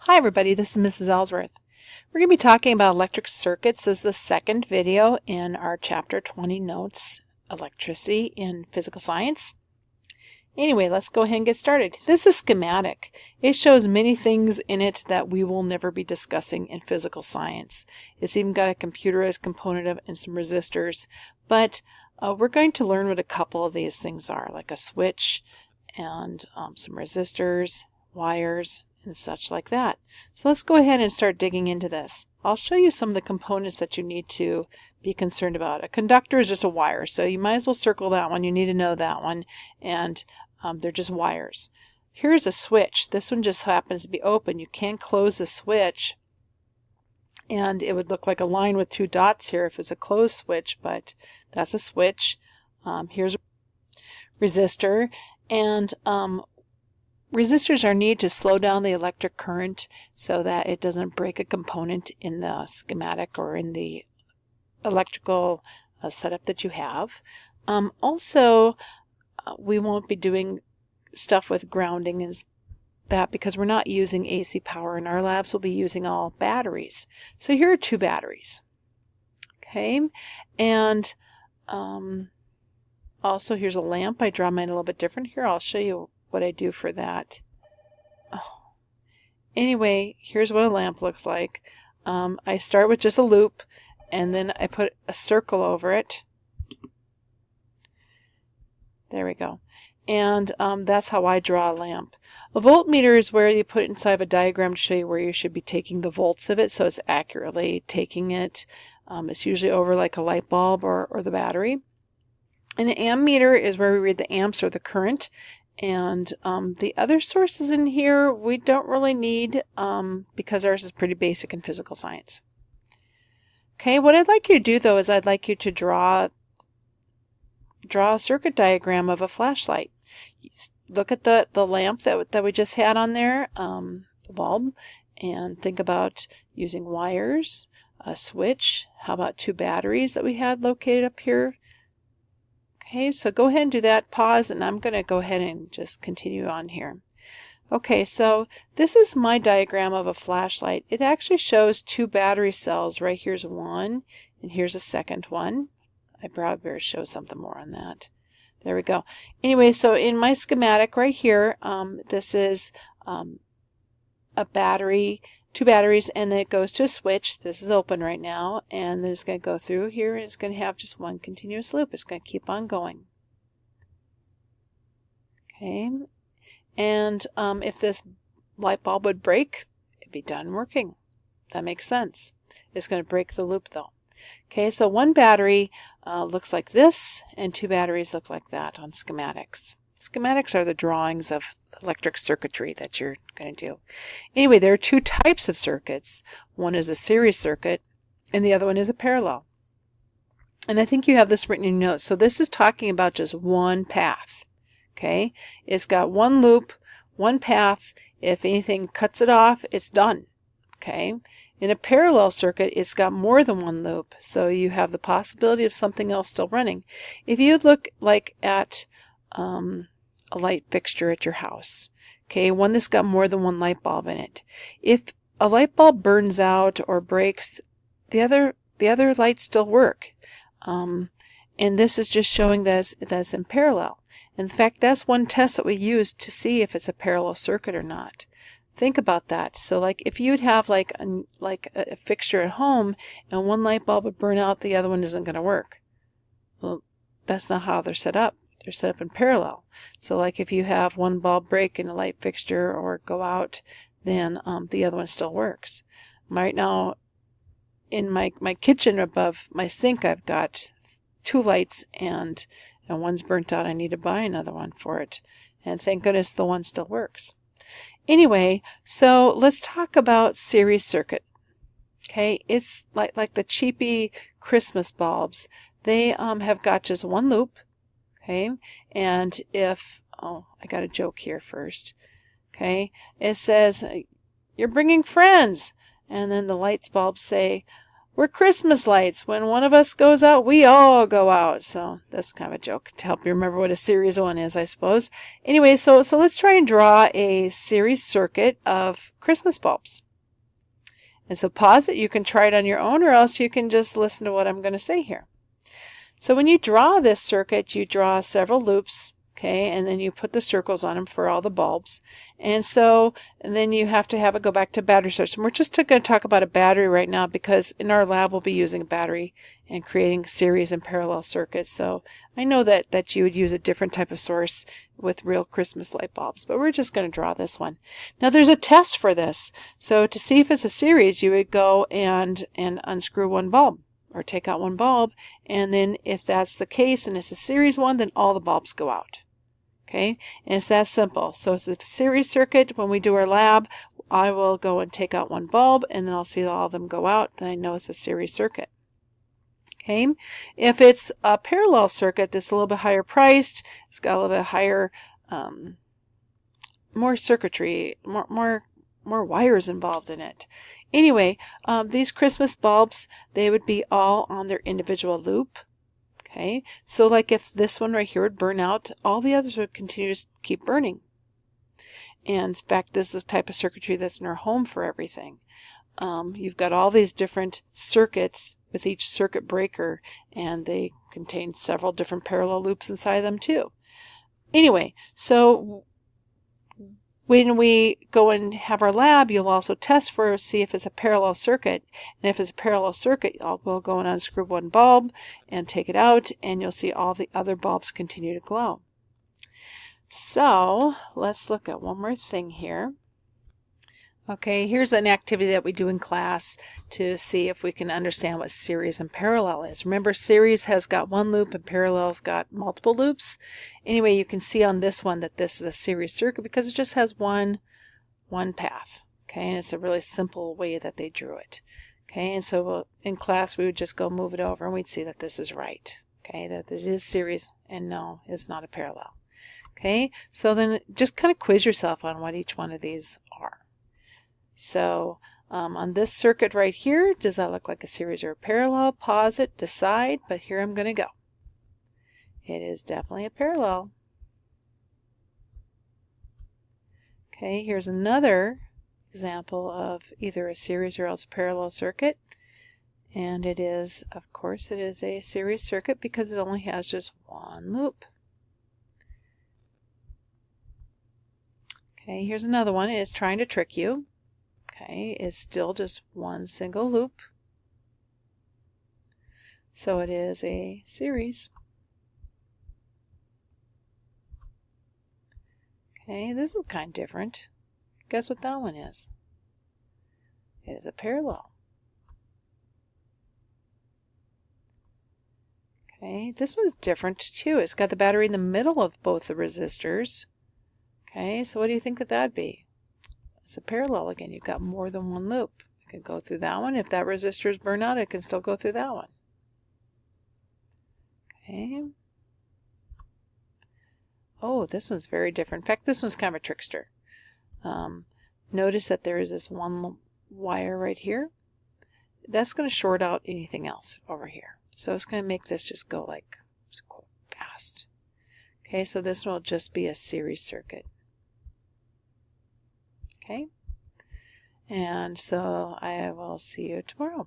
Hi everybody, this is Mrs. Ellsworth. We're going to be talking about electric circuits. This is the second video in our Chapter 20 Notes, Electricity in Physical Science. Anyway, let's go ahead and get started. This is schematic. It shows many things in it that we will never be discussing in physical science. It's even got a computerized component of it and some resistors, but we're going to learn what a couple of these things are, like a switch and some resistors, wires, and such like that. So let's go ahead and start digging into this. I'll show you some of the components that you need to be concerned about. A conductor is just a wire, so you might as well circle that one. You need to know that one, and they're just wires. Here's a switch. This one just happens to be open. You can close the switch, and it would look like a line with two dots here if it's a closed switch, but that's a switch. Here's a resistor, and resistors are needed to slow down the electric current so that it doesn't break a component in the schematic or in the electrical setup that you have. Also, we won't be doing stuff with grounding and that because we're not using AC power in our labs. We'll be using all batteries. So here are two batteries. Okay, and also here's a lamp. I draw mine a little bit different here. I'll show you what I do for that. Anyway, here's what a lamp looks like. I start with just a loop, and then I put a circle over it. There we go. And that's how I draw a lamp. A voltmeter is where you put it inside of a diagram to show you where you should be taking the volts of it, so it's accurately taking it. It's usually over like a light bulb or the battery. And an ammeter is where we read the amps or the current. And the other sources in here we don't really need because ours is pretty basic in physical science. Okay, what I'd like you to do though is I'd like you to draw a circuit diagram of a flashlight. Look at the lamp that we just had on there, the bulb, and think about using wires, a switch. How about two batteries that we had located up here? Okay, so go ahead and do that, pause, and I'm going to go ahead and just continue on here. Okay, so this is my diagram of a flashlight. It actually shows two battery cells. Right here's one, and here's a second one. I probably better show something more on that. There we go. Anyway, so in my schematic right here, this is a battery, two batteries, and then it goes to a switch. This is open right now, and then it's going to go through here, and it's going to have just one continuous loop. It's going to keep on going. Okay, and if this light bulb would break, it'd be done working. That makes sense. It's going to break the loop though. Okay, so one battery looks like this, and two batteries look like that on schematics. Schematics are the drawings of electric circuitry that you're going to do. Anyway, there are two types of circuits. One is a series circuit, and the other one is a parallel. And I think you have this written in your notes. So this is talking about just one path. Okay, it's got one loop, one path. If anything cuts it off, it's done. Okay. In a parallel circuit, it's got more than one loop, so you have the possibility of something else still running. If you look like at a light fixture at your house, okay, one that's got more than one light bulb in it. If a light bulb burns out or breaks, the other lights still work. And this is just showing that it's in parallel. In fact, that's one test that we use to see if it's a parallel circuit or not. Think about that. So like if you'd have like a fixture at home and one light bulb would burn out, the other one isn't going to work. Well, that's not how they're set up. They're set up in parallel. So like if you have one bulb break in a light fixture or go out, then the other one still works. Right now in my kitchen above my sink, I've got two lights and one's burnt out. I need to buy another one for it. And thank goodness the one still works. Anyway, so let's talk about series circuit. Okay, it's like the cheapy Christmas bulbs. They have got just one loop. Okay, and if, I got a joke here first. Okay, it says, you're bringing friends. And then the lights bulbs say, We're Christmas lights. When one of us goes out, we all go out. So that's kind of a joke to help you remember what a series 1 is, I suppose. Anyway, so let's try and draw a series circuit of Christmas bulbs. And so pause it. You can try it on your own, or else you can just listen to what I'm going to say here. So when you draw this circuit, you draw several loops, okay, and then you put the circles on them for all the bulbs. And then you have to have it go back to battery source. And we're just going to talk about a battery right now, because in our lab we'll be using a battery and creating series and parallel circuits. So I know that you would use a different type of source with real Christmas light bulbs, but we're just going to draw this one. Now there's a test for this. So to see if it's a series, you would go and unscrew one bulb, or take out one bulb, and then if that's the case and it's a series 1, then all the bulbs go out. Okay, and it's that simple. So it's a series circuit. When we do our lab, I will go and take out one bulb, and then I'll see all of them go out. Then I know it's a series circuit. Okay, if it's a parallel circuit that's a little bit higher priced, it's got a little bit higher, more circuitry, more wires involved in it. Anyway, these Christmas bulbs, they would be all on their individual loop. Okay, so like if this one right here would burn out, all the others would continue to keep burning. And in fact, this is the type of circuitry that's in our home for everything. You've got all these different circuits with each circuit breaker, and they contain several different parallel loops inside them too. Anyway, so when we go and have our lab, you'll also test see if it's a parallel circuit. And if it's a parallel circuit, we'll go and unscrew one bulb and take it out, and you'll see all the other bulbs continue to glow. So let's look at one more thing here. Okay, here's an activity that we do in class to see if we can understand what series and parallel is. Remember, series has got one loop and parallel's got multiple loops. Anyway, you can see on this one that this is a series circuit because it just has one path. Okay, and it's a really simple way that they drew it. Okay, and so in class we would just go move it over and we'd see that this is right. Okay, that it is series and no, it's not a parallel. Okay, so then just kind of quiz yourself on what each one of these are. So on this circuit right here, does that look like a series or a parallel? Pause it, decide, but here I'm going to go. It is definitely a parallel. Okay, here's another example of either a series or else a parallel circuit. And it is, of course, it is a series circuit because it only has just one loop. Okay, here's another one. It is trying to trick you. Okay, it's still just one single loop. So it is a series. Okay, this is kind of different. Guess what that one is? It is a parallel. Okay, this one's different too. It's got the battery in the middle of both the resistors. Okay, so what do you think that that'd be? It's a parallel again. You've got more than one loop. I can go through that one. If that resistor is burned out, it can still go through that one. Okay. Oh, this one's very different. In fact, this one's kind of a trickster. Notice that there is this one wire right here. That's going to short out anything else over here. So it's going to make this just go like fast. Okay, so this will just be a series circuit. Okay, and so I will see you tomorrow.